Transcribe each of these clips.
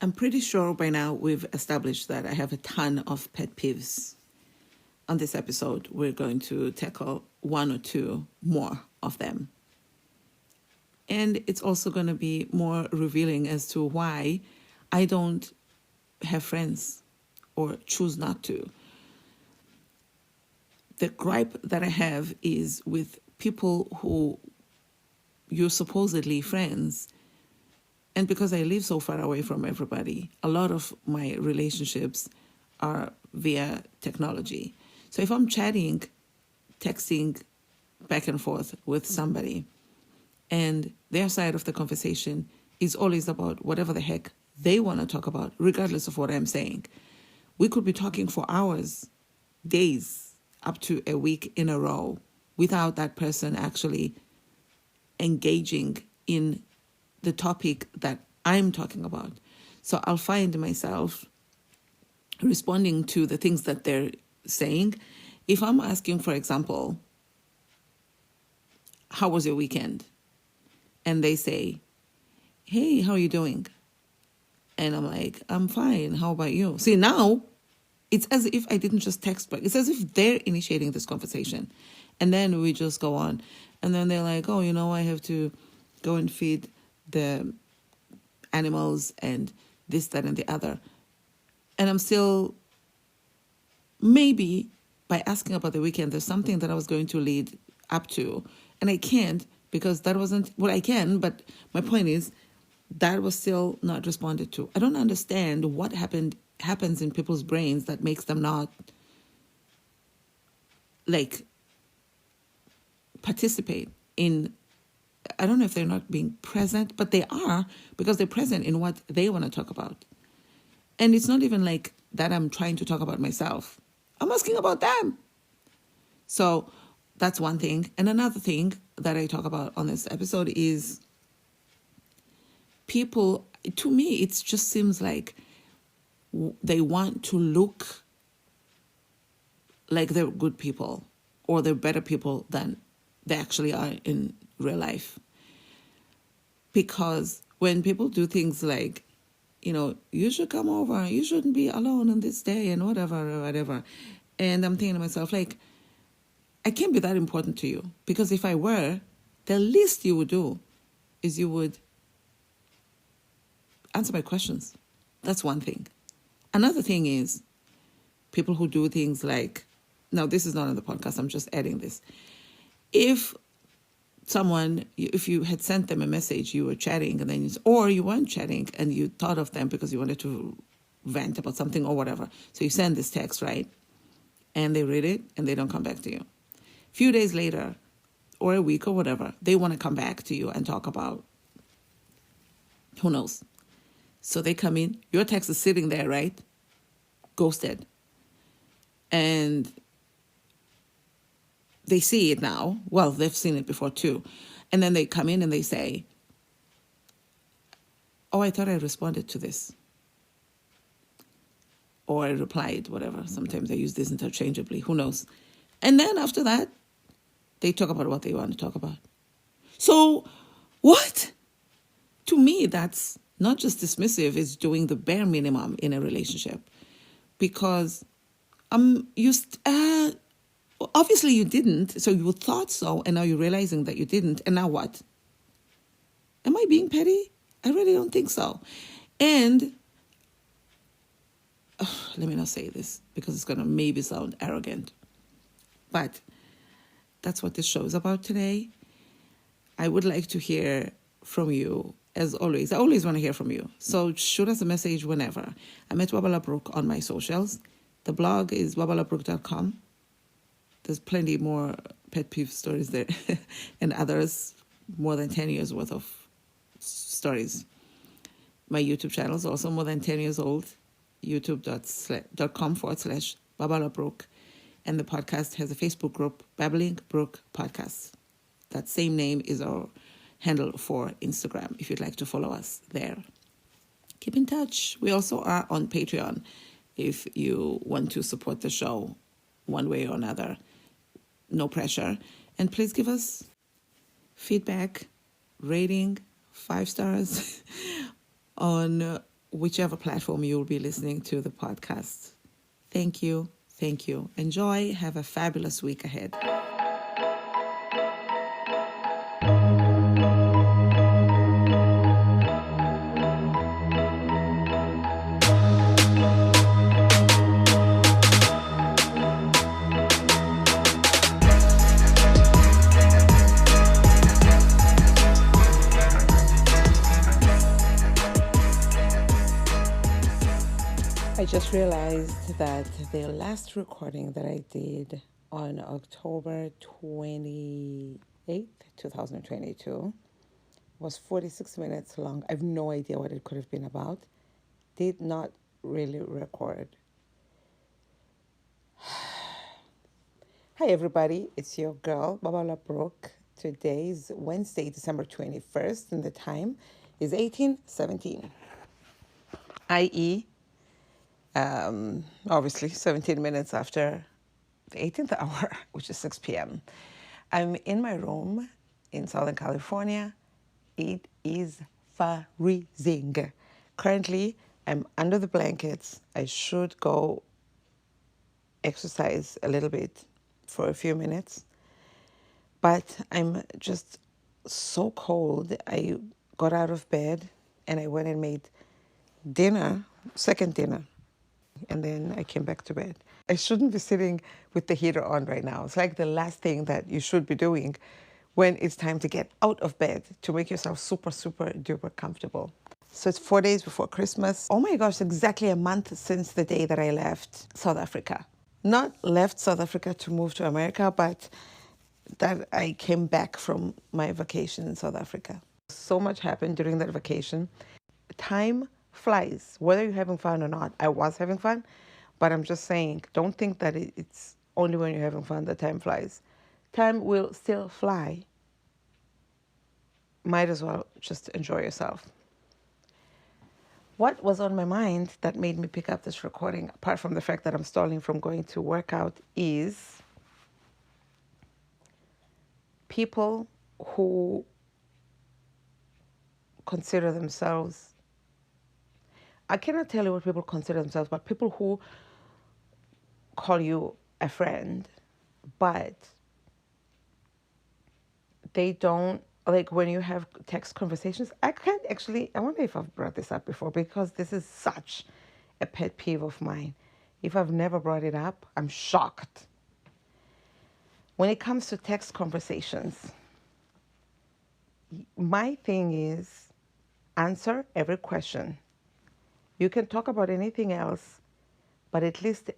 I'm pretty sure by now we've established that I have a ton of pet peeves. On this episode, we're going to tackle one or two more of them. And it's also going to be more revealing as to why I don't have friends or choose not to. The gripe that I have is with people who you're supposedly friends. And because I live so far away from everybody, a lot of my relationships are via technology. So if I'm chatting, texting back and forth with somebody, and their side of the conversation is always about whatever the heck they want to talk about, regardless of what I'm saying. We could be talking for hours, days, up to a week in a row without that person actually engaging in the topic that I'm talking about. So I'll find myself responding to the things that they're saying. If I'm asking, for example, how was your weekend? And they say, hey, how are you doing? And I'm like, I'm fine. How about you? See, now it's as if I didn't just text back. It's as if they're initiating this conversation. And then we just go on. And then they're like, oh, I have to go and feed the animals and this, that, and the other. And I'm still, maybe by asking about the weekend, there's something that I was going to lead up to. And I can't because that wasn't what I can. But my point is that was still not responded to. I don't understand what happens in people's brains that makes them not participate in. I don't know if they're not being present, but they are, because they're present in what they want to talk about. And it's not even like that I'm trying to talk about myself. I'm asking about them. So that's one thing. And another thing that I talk about on this episode is people, to me, it just seems like they want to look like they're good people or they're better people than they actually are in real life. Because when people do things like, you should come over, you shouldn't be alone on this day and whatever. And I'm thinking to myself, I can't be that important to you. Because if I were, the least you would do is you would answer my questions. That's one thing. Another thing is people who do things like, now this is not on the podcast, I'm just adding this. If you had sent them a message, you were chatting and then or you weren't chatting and you thought of them because you wanted to vent about something or whatever. So you send this text, right? And they read it and they don't come back to you. A few days later or a week or whatever, they want to come back to you and talk about who knows. So they come in, your text is sitting there, right? Ghosted. And they see it now. Well, they've seen it before too. And then they come in and they say, oh, I thought I responded to this. Or I replied, whatever. Sometimes I use this interchangeably. Who knows? And then after that, they talk about what they want to talk about. So what? To me, that's not just dismissive. It's doing the bare minimum in a relationship. Because obviously you didn't, so you thought so, and now you're realizing that you didn't, and now what? Am I being petty? I really don't think so. And let me not say this because it's going to maybe sound arrogant, but that's what this show is about today. I would like to hear from you, as always. I always want to hear from you. So shoot us a message whenever. I'm at Wabala Brook on my socials. The blog is wabalabrook.com. There's plenty more pet peeve stories there and others, more than 10 years worth of stories. My YouTube channel is also more than 10 years old, youtube.com/babalabrook. And the podcast has a Facebook group, Babbling Brook Podcast. That same name is our handle for Instagram, if you'd like to follow us there. Keep in touch. We also are on Patreon if you want to support the show one way or another. No pressure. And please give us feedback, rating, 5 stars on whichever platform you'll be listening to the podcast. Thank you. Thank you. Enjoy. Have a fabulous week ahead. I just realized that the last recording that I did on October 28th, 2022 was 46 minutes long. I have no idea what it could have been about. Did not really record. Hi everybody, it's your girl, Babala Brooke. Today's Wednesday, December 21st, and the time is 18:17, i.e., obviously 17 minutes after the 18th hour, which is 6 p.m. I'm in my room in Southern California. It is freezing. Currently, I'm under the blankets. I should go exercise a little bit for a few minutes, but I'm just so cold. I got out of bed and I went and made dinner, second dinner. And then I came back to bed. I shouldn't be sitting with the heater on right now. It's like the last thing that you should be doing when it's time to get out of bed to make yourself super, super duper comfortable. So it's 4 days before Christmas. Oh my gosh, exactly a month since the day that I left South Africa. Not left South Africa to move to America, but that I came back from my vacation in South Africa. So much happened during that vacation. Time flies, whether you're having fun or not. I was having fun, but I'm just saying, don't think that it's only when you're having fun that time flies. Time will still fly. Might as well just enjoy yourself. What was on my mind that made me pick up this recording, apart from the fact that I'm stalling from going to work out, is people who consider themselves, I cannot tell you what people consider themselves, but people who call you a friend, but they don't, like when you have text conversations, I wonder if I've brought this up before, because this is such a pet peeve of mine. If I've never brought it up, I'm shocked. When it comes to text conversations, my thing is answer every question. You can talk about anything else, but at least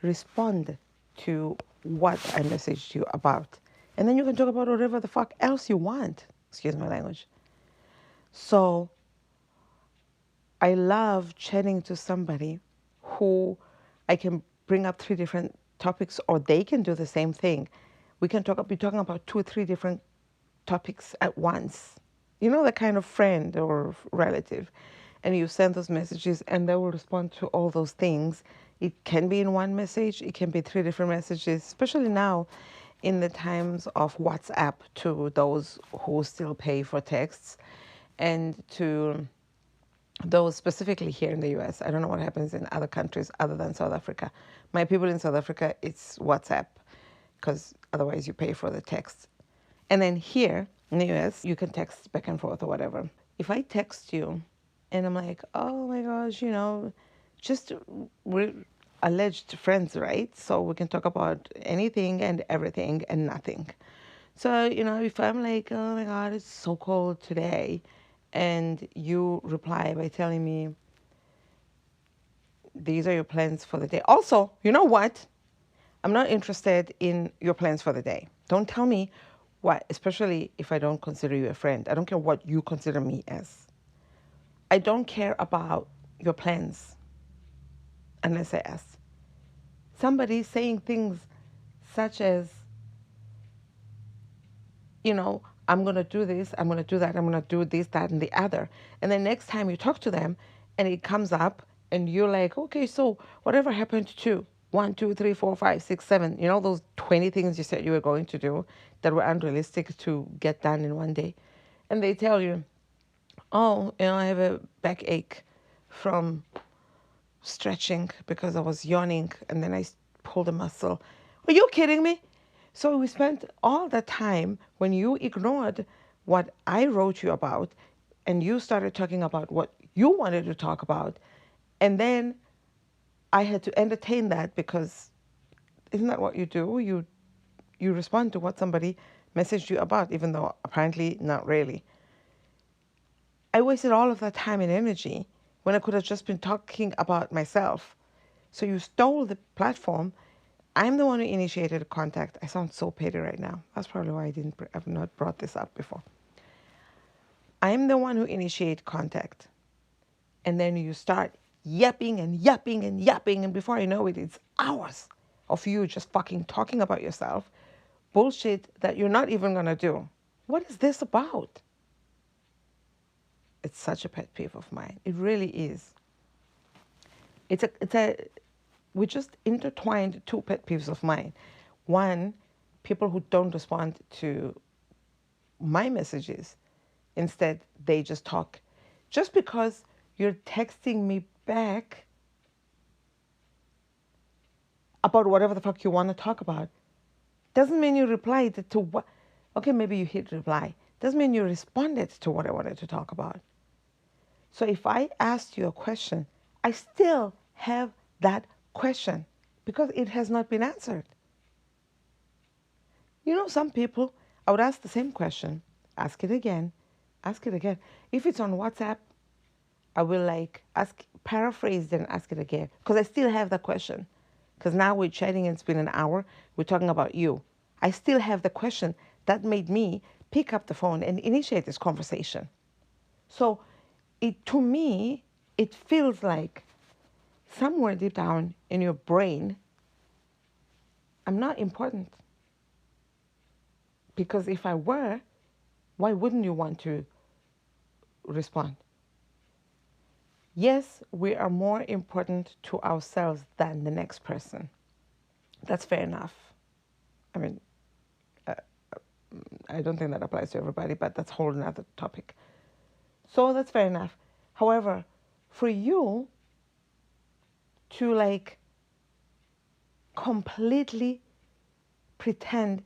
respond to what I messaged you about. And then you can talk about whatever the fuck else you want. Excuse my language. So I love chatting to somebody who I can bring up 3 different topics, or they can do the same thing. We can be talking about 2 or 3 different topics at once. You know, the kind of friend or relative. And you send those messages and they will respond to all those things. It can be in one message. It can be 3 different messages, especially now in the times of WhatsApp, to those who still pay for texts, and to those specifically here in the US. I don't know what happens in other countries other than South Africa. My people in South Africa, it's WhatsApp, because otherwise you pay for the text. And then here in the US, you can text back and forth or whatever. If I text you and I'm like, oh my gosh, we're alleged friends, right? So we can talk about anything and everything and nothing. So, if I'm like, oh my God, it's so cold today, and you reply by telling me, these are your plans for the day. Also, you know what? I'm not interested in your plans for the day. Don't tell me what, especially if I don't consider you a friend. I don't care what you consider me as. I don't care about your plans unless I ask. Somebody saying things such as, I'm going to do this, I'm going to do that, I'm going to do this, that, and the other. And then next time you talk to them and it comes up and you're like, okay, so whatever happened to 1, 2, 3, 4, 5, 6, 7, those 20 things you said you were going to do that were unrealistic to get done in one day. And they tell you, Oh, I have a backache from stretching because I was yawning and then I pulled a muscle. Are you kidding me? So we spent all that time when you ignored what I wrote you about and you started talking about what you wanted to talk about. And then I had to entertain that because isn't that what you do? You respond to what somebody messaged you about, even though apparently not really. I wasted all of that time and energy when I could have just been talking about myself. So you stole the platform. I'm the one who initiated the contact. I sound so petty right now. That's probably why I've not brought this up before. I'm the one who initiated contact. And then you start yapping and yapping and yapping. And before I know it, it's hours of you just fucking talking about yourself. Bullshit that you're not even going to do. What is this about? It's such a pet peeve of mine. It really is. We just intertwined two pet peeves of mine. One, people who don't respond to my messages. Instead, they just talk. Just because you're texting me back about whatever the fuck you want to talk about doesn't mean you replied to what. Okay, maybe you hit reply. Doesn't mean you responded to what I wanted to talk about. So if I asked you a question, I still have that question because it has not been answered. Some people, I would ask the same question, ask it again, ask it again. If it's on WhatsApp, I will paraphrase then ask it again because I still have the question. Because now we're chatting and it's been an hour, we're talking about you. I still have the question that made me pick up the phone and initiate this conversation. So to me, it feels like somewhere deep down in your brain, I'm not important. Because if I were, why wouldn't you want to respond? Yes, we are more important to ourselves than the next person. That's fair enough. I mean, I don't think that applies to everybody, but that's a whole nother topic. So that's fair enough. However, for you to completely pretend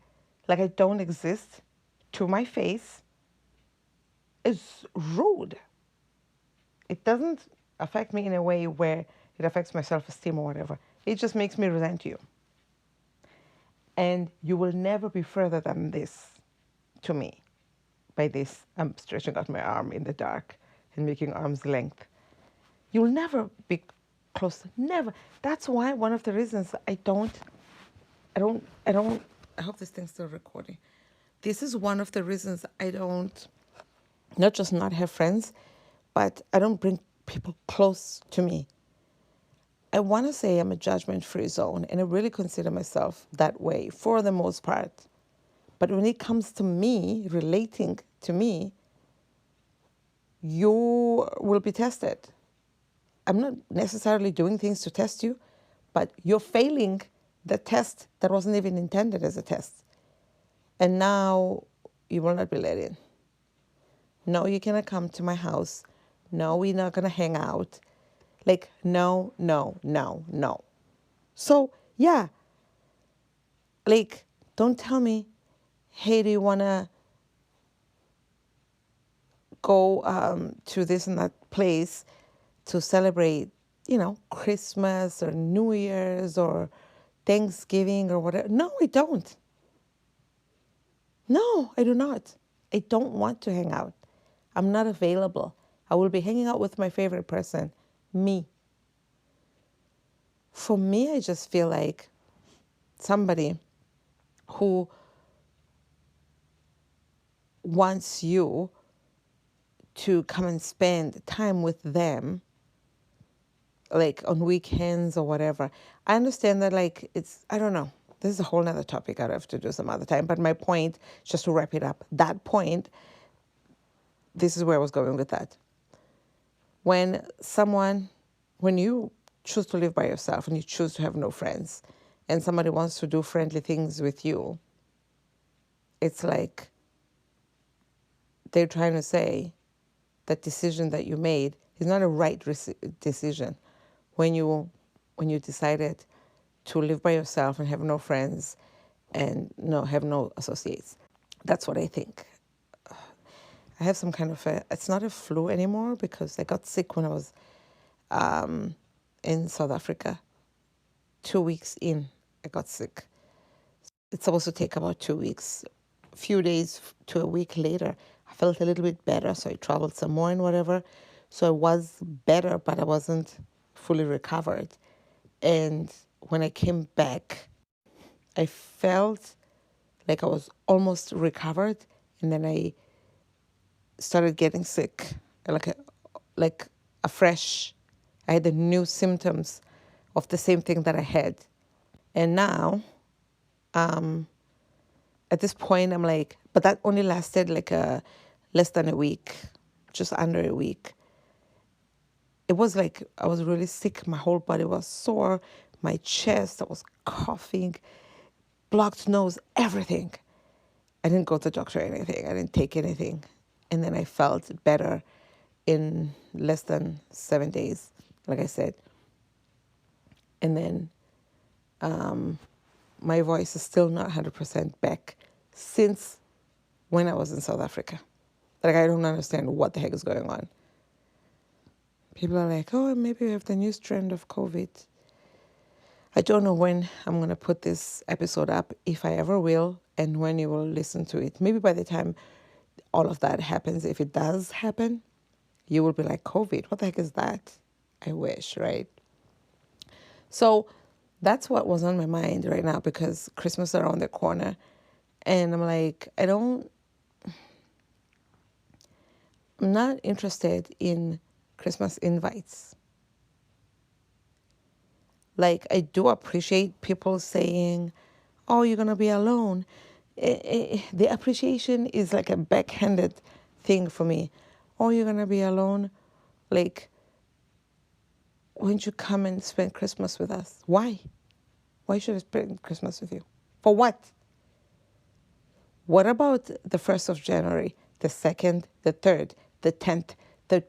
like I don't exist to my face is rude. It doesn't affect me in a way where it affects my self-esteem or whatever. It just makes me resent you. And you will never be further than this to me. By this, I'm stretching out my arm in the dark and making arm's length. You'll never be close. Never. That's why one of the reasons I hope this thing's still recording. This is one of the reasons I don't, not just not have friends, but I don't bring people close to me. I want to say I'm a judgment-free zone, and I really consider myself that way for the most part. But when it comes to me, relating to me, you will be tested. I'm not necessarily doing things to test you, but you're failing the test that wasn't even intended as a test. And now you will not be let in. No, you cannot come to my house. No, we're not going to hang out. No, no, no, no. So, yeah, don't tell me, hey, do you want to go to this and that place to celebrate, Christmas or New Year's or Thanksgiving or whatever? No, I don't. No, I do not. I don't want to hang out. I'm not available. I will be hanging out with my favorite person, me. For me, I just feel like somebody who wants you to come and spend time with them, on weekends or whatever. I understand that, I don't know. This is a whole nother topic I'd have to do some other time. But my point, just to wrap it up, that point, this is where I was going with that. When you choose to live by yourself and you choose to have no friends, and somebody wants to do friendly things with you, it's like they're trying to say, that decision that you made is not a right decision when you decided to live by yourself and have no friends and have no associates. That's what I think. I have some kind of it's not a flu anymore because I got sick when I was in South Africa. 2 weeks in, I got sick. It's supposed to take about 2 weeks. A few days to a week later, I felt a little bit better, so I traveled some more and whatever. So I was better, but I wasn't fully recovered. And when I came back, I felt like I was almost recovered, and then I started getting sick, like a fresh. I had the new symptoms of the same thing that I had, and now, at this point, I'm like, but that only lasted like less than a week, just under a week. It was like I was really sick. My whole body was sore. My chest, I was coughing, blocked nose, everything. I didn't go to the doctor or anything. I didn't take anything. And then I felt better in less than 7 days, like I said. And then my voice is still not 100% back since when I was in South Africa. Like, I don't understand what the heck is going on. People are like, oh, maybe we have the new strand of COVID. I don't know when I'm going to put this episode up, if I ever will, and when you will listen to it. Maybe by the time all of that happens, if it does happen, you will be like, COVID, what the heck is that? I wish, right? So that's what was on my mind right now, because Christmas is around the corner. And I'm like, I'm not interested in Christmas invites. Like, I do appreciate people saying, oh, you're going to be alone. The appreciation is like a backhanded thing for me. Oh, you're going to be alone? Like, won't you come and spend Christmas with us? Why? Why should I spend Christmas with you? For what? What about the 1st of January, the 2nd, the 3rd, the 10th, the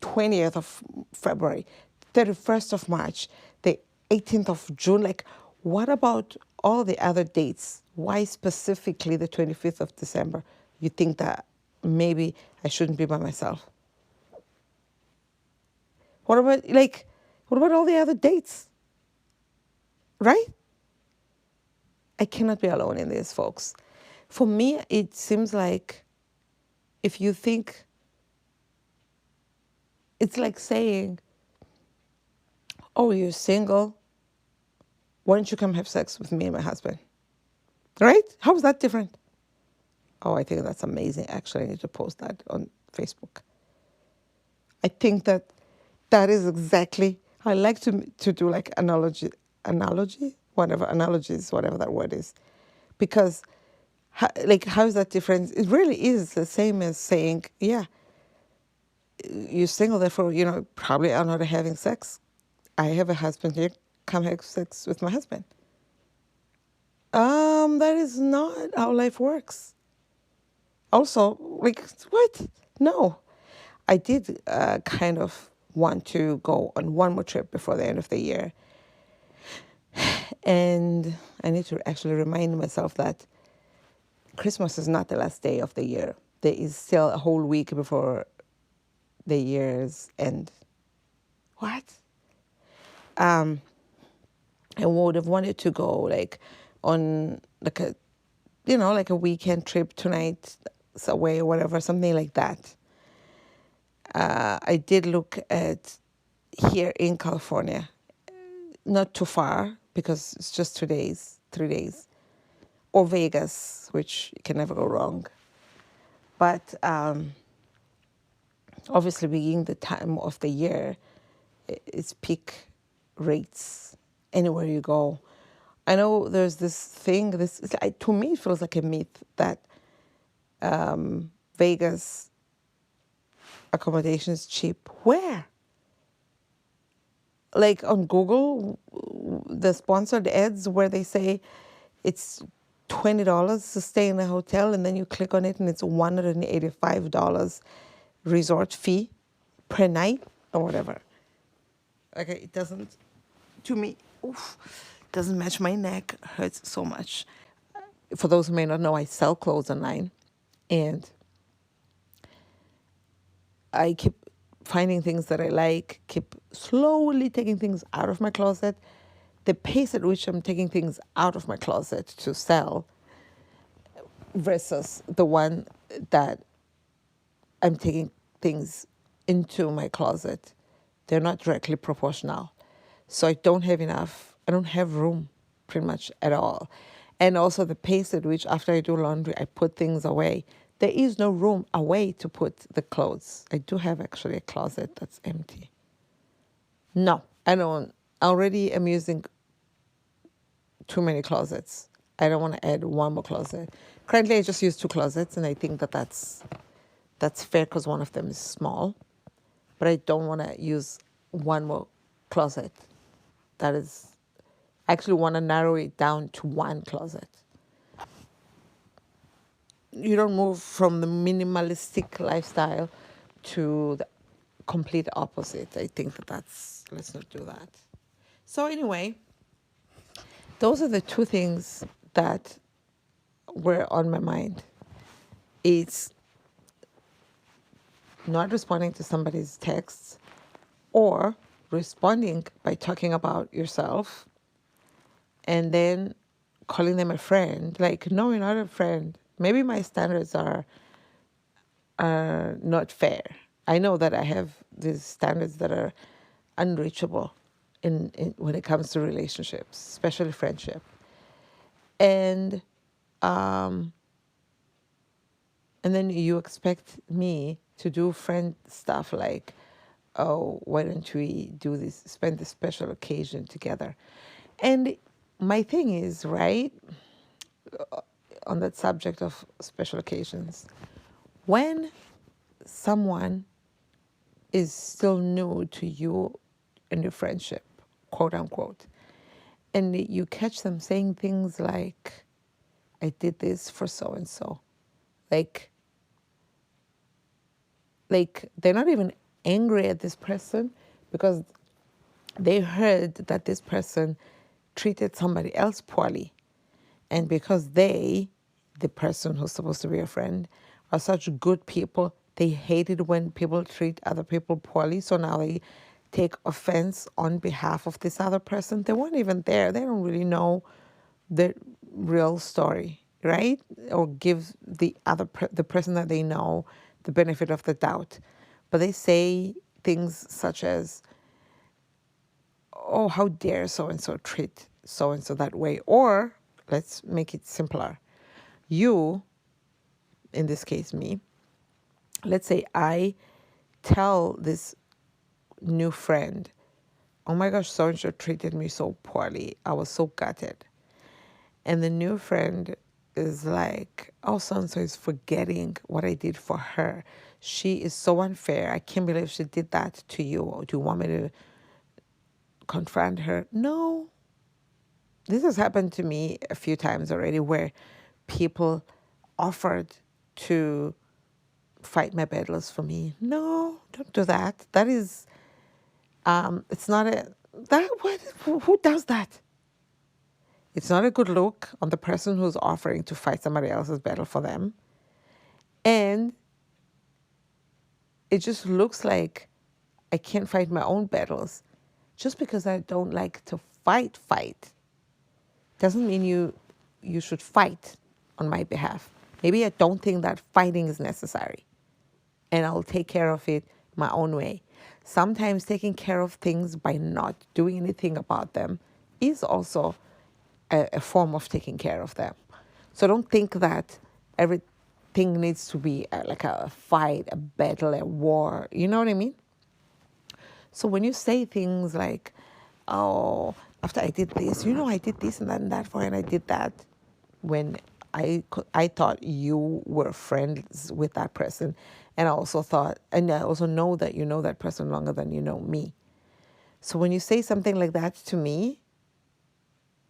20th of February, 31st of March, the 18th of June? Like, what about all the other dates? Why specifically the 25th of December? You think that maybe I shouldn't be by myself? What about all the other dates? Right? I cannot be alone in this, folks. For me, it seems like if you think, it's like saying, oh, you're single, why don't you come have sex with me and my husband? Right? How is that different? Oh, I think that's amazing. Actually, I need to post that on Facebook. I think that is exactly, I like to do like analogies, whatever that word is. Because how is that different? It really is the same as saying, yeah, you're single, therefore, probably are not having sex. I have a husband here, come have sex with my husband. That is not how life works. Also, like, what? No. I did kind of want to go on one more trip before the end of the year. And I need to actually remind myself that Christmas is not the last day of the year. There is still a whole week before the year's end. What? I would have wanted to go like on like a weekend trip tonight away or whatever, something like that. I did look at here in California, not too far because it's just 3 days, or Vegas, which you can never go wrong. But obviously, being the time of the year, it's peak rates anywhere you go. I know there's this thing, to me it feels like a myth that Vegas accommodation is cheap. Where? Like on Google, the sponsored ads where they say it's $20 to stay in a hotel, and then you click on it and it's $185 resort fee per night or whatever. Okay, it doesn't, to me, oof, doesn't match my neck, hurts so much. For those who may not know, I sell clothes online, and I keep finding things that I like, keep slowly taking things out of my closet. The pace at which I'm taking things out of my closet to sell versus the one that I'm taking things into my closet, they're not directly proportional. So I don't have room pretty much at all. And also the pace at which after I do laundry, I put things away. There is no room away to put the clothes. I do have actually a closet that's empty. No, I don't. I already am using too many closets. I don't want to add one more closet. Currently, I just use two closets, and I think that's fair because one of them is small. But I don't want to use one more closet. That is, I actually want to narrow it down to one closet. You don't move from the minimalistic lifestyle to the complete opposite. I think let's not do that. So anyway, those are the two things that were on my mind. It's not responding to somebody's texts or responding by talking about yourself and then calling them a friend. Like, no, you're not a friend. Maybe my standards are not fair. I know that I have these standards that are unreachable in when it comes to relationships, especially friendship. And then you expect me to do friend stuff like, oh, why don't we do this, spend this special occasion together? And my thing is, right, on that subject of special occasions, when someone is still new to you and your friendship, quote unquote, and you catch them saying things like, I did this for so and so, like they're not even angry at this person because they heard that this person treated somebody else poorly. And because they, the person who's supposed to be a friend, are such good people, they hate it when people treat other people poorly. So now they take offense on behalf of this other person. They weren't even there. They don't really know the real story, right? Or give the the person that they know the benefit of the doubt. But they say things such as, oh, how dare so-and-so treat so-and-so that way? Or let's make it simpler. You, in this case me, let's say I tell this new friend, oh my gosh, so-and-so treated me so poorly. I was so gutted. And the new friend is like, oh, so-and-so is forgetting what I did for her. She is so unfair. I can't believe she did that to you. Or do you want me to confront her? No. This has happened to me a few times already where people offered to fight my battles for me. No, don't do that. That is, it's not who does that? It's not a good look on the person who's offering to fight somebody else's battle for them. And it just looks like I can't fight my own battles. Just because I don't like to fight doesn't mean you should fight on my behalf. Maybe I don't think that fighting is necessary, and I'll take care of it my own way. Sometimes taking care of things by not doing anything about them is also a form of taking care of them. So don't think that everything needs to be like a fight, a battle, a war. You know what I mean? So when you say things like, oh, after I did this, I did this and that for her, and I did that, when I thought you were friends with that person, and I also know that you know that person longer than you know me. So when you say something like that to me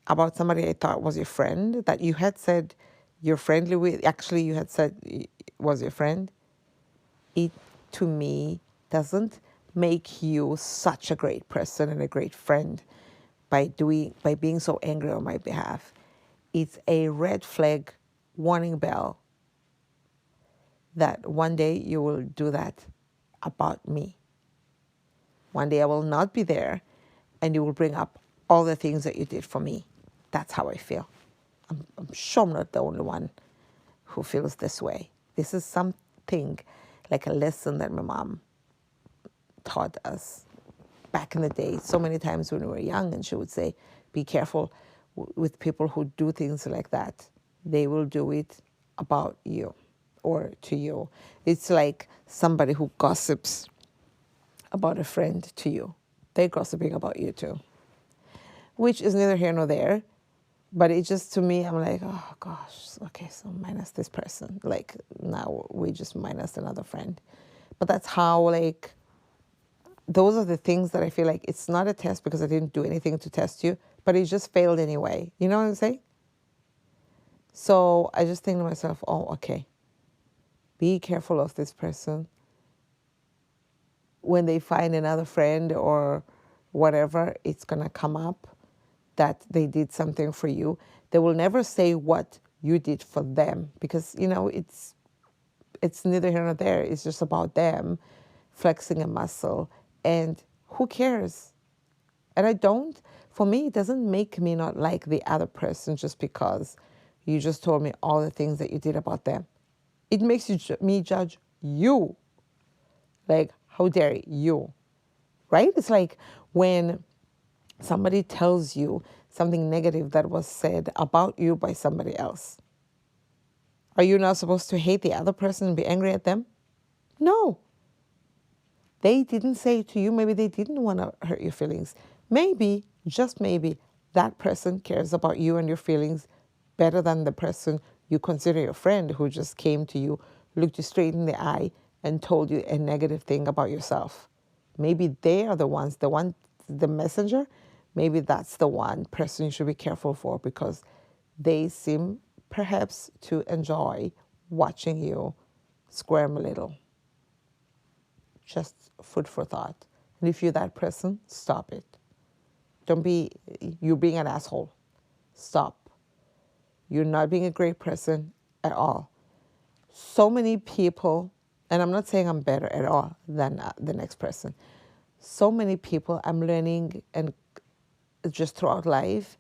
about somebody I thought was your friend, that you had said you're friendly with, actually you had said was your friend, it to me, doesn't make you such a great person and a great friend by being so angry on my behalf. It's a red flag warning bell that one day you will do that about me. One day I will not be there and you will bring up all the things that you did for me. That's how I feel. I'm sure I'm not the only one who feels this way. This is something like a lesson that my mom taught us back in the day, so many times when we were young, and she would say, be careful with people who do things like that. They will do it about you or to you. It's like somebody who gossips about a friend to you. They're gossiping about you too, which is neither here nor there. But it just, to me, I'm like, oh gosh, okay, so minus this person. Like, now we just minus another friend. But that's how, like, those are the things that I feel like it's not a test because I didn't do anything to test you, but it just failed anyway. You know what I'm saying? So I just think to myself, oh, okay, be careful of this person. When they find another friend or whatever, it's going to come up that they did something for you. They will never say what you did for them because, you know, it's neither here nor there. It's just about them flexing a muscle. And who cares? And for me, it doesn't make me not like the other person just because you just told me all the things that you did about them. It makes me judge you. Like, how dare you? Right? It's like when somebody tells you something negative that was said about you by somebody else. Are you not supposed to hate the other person and be angry at them? No. They didn't say it to you. Maybe they didn't want to hurt your feelings. Maybe, just maybe, that person cares about you and your feelings better than the person you consider your friend who just came to you, looked you straight in the eye, and told you a negative thing about yourself. Maybe they are the messenger. Maybe that's the one person you should be careful for because they seem perhaps to enjoy watching you squirm a little. Just food for thought. And if you're that person, stop it. Don't be, you're being an asshole. Stop. You're not being a great person at all. So many people, and I'm not saying I'm better at all than the next person. So many people I'm learning and just throughout life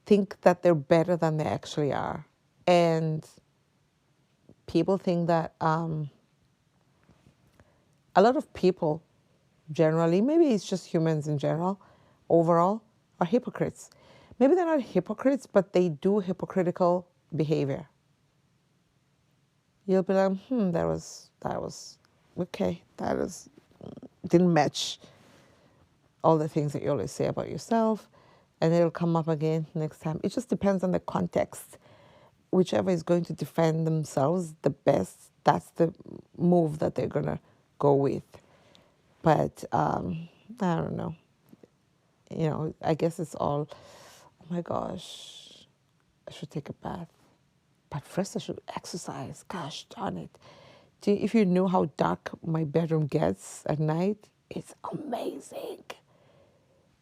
think that they're better than they actually are. And people think that a lot of people generally, maybe it's just humans in general, overall, are hypocrites. Maybe they're not hypocrites, but they do hypocritical behavior. You'll be like, that was okay. Didn't match all the things that you always say about yourself, and it'll come up again next time. It just depends on the context. Whichever is going to defend themselves the best, that's the move that they're going to go with. But I don't know. You know, I guess it's all, oh my gosh, I should take a bath. But first I should exercise. Gosh darn it. If you knew how dark my bedroom gets at night, it's amazing.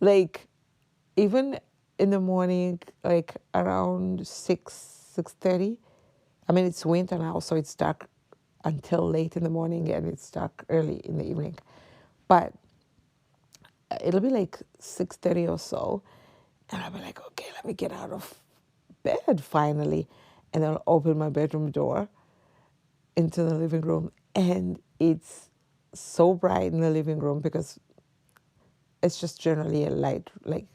Like, even in the morning, like around 6:30. I mean, it's winter now, so it's dark until late in the morning and it's dark early in the evening. But it'll be like 6:30 or so, and I'll be like, okay, let me get out of bed finally. And I'll open my bedroom door into the living room, and it's so bright in the living room because it's just generally a light, like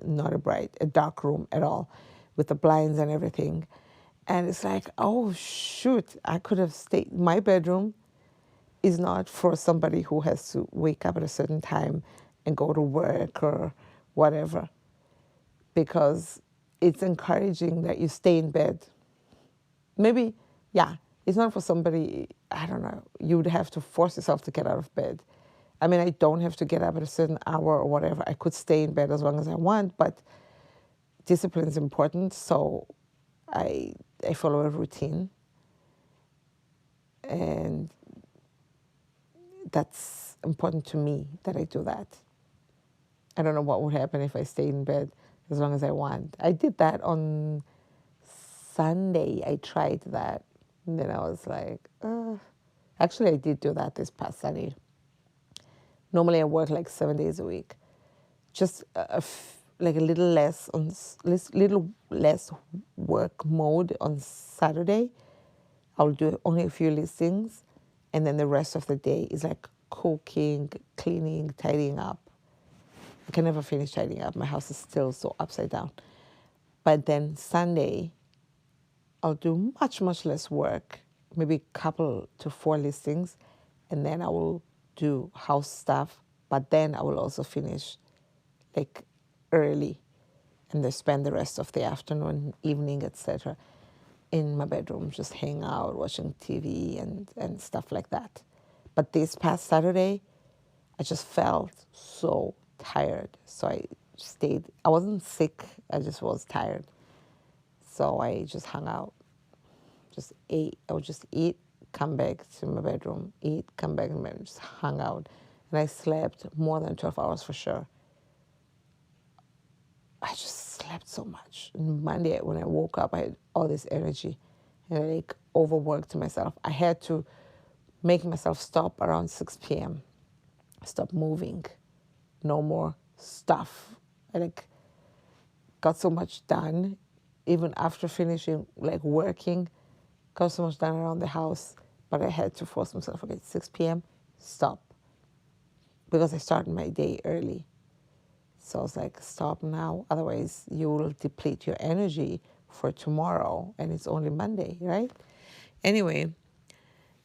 not a dark room at all, with the blinds and everything. And it's like, oh shoot, I could have stayed. My bedroom is not for somebody who has to wake up at a certain time and go to work or whatever, because it's encouraging that you stay in bed. Maybe, yeah, it's not for somebody, I don't know, you would have to force yourself to get out of bed. I mean, I don't have to get up at a certain hour or whatever. I could stay in bed as long as I want, but discipline is important, so I follow a routine. And that's important to me that I do that. I don't know what would happen if I stay in bed as long as I want. I did that on Sunday. I tried that. And then I was like, actually, I did do that this past Sunday. Normally, I work like 7 days a week. Just like a little less little less work mode on Saturday. I'll do only a few listings, and then the rest of the day is like cooking, cleaning, tidying up. I can never finish tidying up. My house is still so upside down. But then Sunday, I'll do much less work, maybe a couple to 4 listings, and then I will do house stuff. But then I will also finish like early, and then spend the rest of the afternoon, evening, etc., in my bedroom, just hang out, watching TV and stuff like that. But this past Saturday, I just felt so tired. So I stayed. I wasn't sick. I just was tired. So I just hung out, just ate. I would just eat, come back to my bedroom, eat, come back, and just hung out. And I slept more than 12 hours for sure. I just slept so much. And Monday, when I woke up, I had all this energy, and I like overworked myself. I had to make myself stop around 6 p.m. Stop moving, no more stuff. I like got so much done, even after finishing like working, got so much done around the house. But I had to force myself, okay, 6 p.m. stop, because I started my day early. So I was like, stop now, otherwise you will deplete your energy for tomorrow, and it's only Monday, right? Anyway,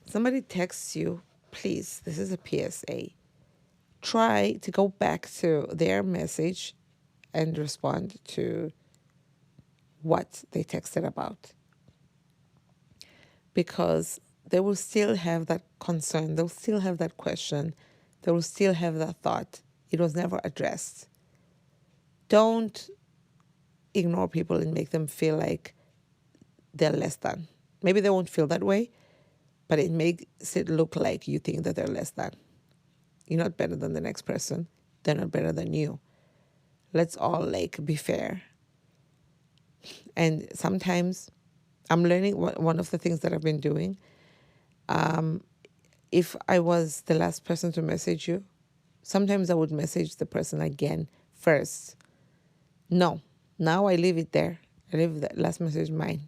somebody texts you, please, this is a PSA. Try to go back to their message and respond to what they texted about. Because they will still have that concern, they'll still have that question, they will still have that thought. It was never addressed. Don't ignore people and make them feel like they're less than. Maybe they won't feel that way, but it makes it look like you think that they're less than. You're not better than the next person. They're not better than you. Let's all like be fair. And sometimes I'm learning one of the things that I've been doing. If I was the last person to message you, sometimes I would message the person again first. No, now I leave it there. I leave that last message mine.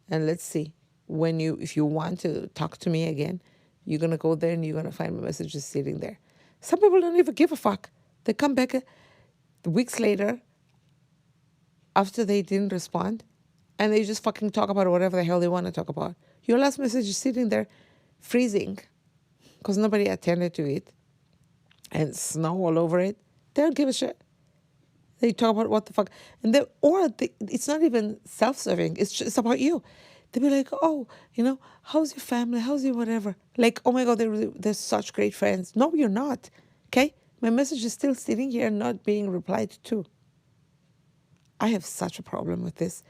And let's see, if you want to talk to me again, you're going to go there and you're going to find my messages sitting there. Some people don't even give a fuck. They come back weeks later after they didn't respond, and they just fucking talk about whatever the hell they want to talk about. Your last message is sitting there freezing because nobody attended to it, and snow all over it. They don't give a shit. They talk about what the fuck. And it's not even self-serving. It's just about you. They'll be like, oh, how's your family? How's your whatever? Like, oh my God, they're such great friends. No, you're not. Okay? My message is still sitting here not being replied to. I have such a problem with this.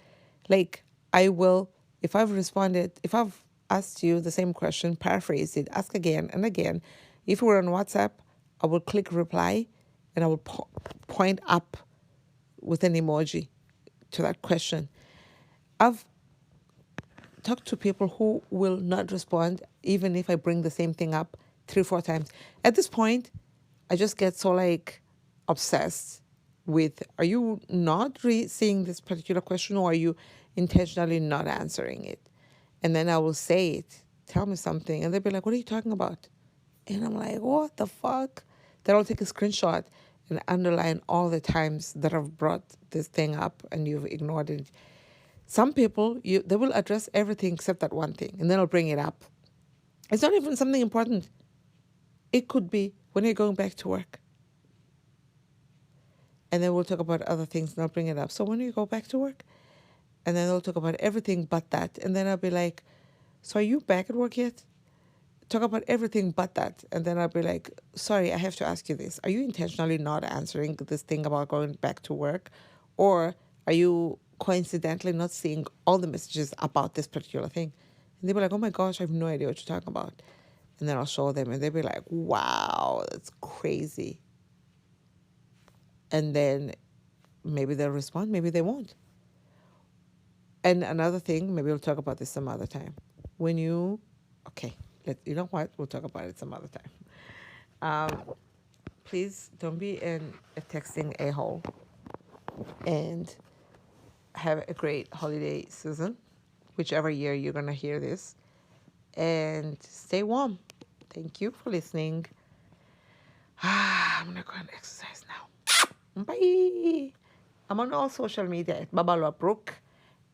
Like, if I've asked you the same question, paraphrase it, ask again and again. If we're on WhatsApp, I will click reply and I will point up with an emoji to that question. I've talked to people who will not respond even if I bring the same thing up 3-4 times. At this point, I just get so like obsessed with, are you not seeing this particular question, or are you intentionally not answering it? And then I will say it, tell me something, and they'll be like, what are you talking about? And I'm like, what the fuck? Then I'll take a screenshot and underline all the times that I've brought this thing up and you've ignored it. Some people, they will address everything except that one thing, and then I'll bring it up. It's not even something important. It could be when you're going back to work. And then we'll talk about other things and I'll bring it up. So when you go back to work, and then they'll talk about everything but that. And then I'll be like, so are you back at work yet? Talk about everything but that. And then I'll be like, sorry, I have to ask you this. Are you intentionally not answering this thing about going back to work? Or are you coincidentally not seeing all the messages about this particular thing? And they'll be like, oh my gosh, I have no idea what you're talking about. And then I'll show them and they'll be like, wow, that's crazy. And then maybe they'll respond, maybe they won't. And another thing, maybe we'll talk about this some other time. When you, okay, you know what? We'll talk about it some other time. Please don't be a texting a-hole. And have a great holiday season, whichever year you're going to hear this. And stay warm. Thank you for listening. I'm going to go and exercise now. Bye. I'm on all social media at Babalwa Brook.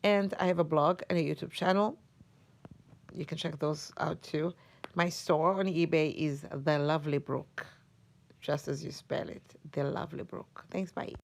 And I have a blog and a YouTube channel. You can check those out too. My store on eBay is The Lovely Brook, just as you spell it, The Lovely Brook. Thanks, bye.